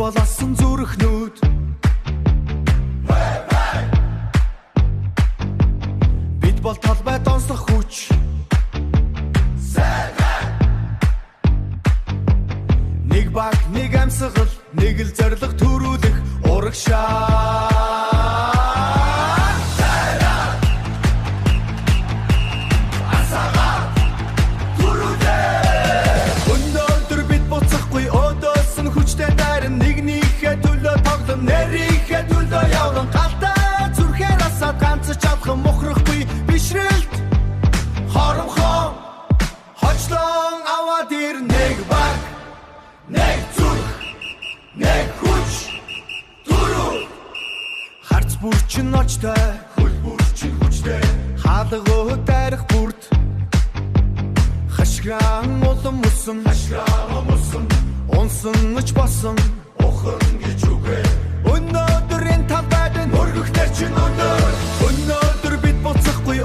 болоосон зүрхнүүд бид бол талбай донслох хүч нэг баг нэг амьсгал нэг л зориг төрүүлэх урагшаа нэрийнхээ төлөө явсан галтаа зүрхээр асаад ганц чадах мохрохгүй бишрэлт хоромхон хочлон аваад ир нэг баг нэг зүрх нэг хүч дөрөв харц бүрчин очтой хөл бүрчин хүчтэй хаалгуу дайрах бүрд хашграан улам мөсөн унсан ч басан ухан гэж үгүй өнөөдөр энэ талбайд мөргөхтэй чинь өнөөдөр бид буцахгүй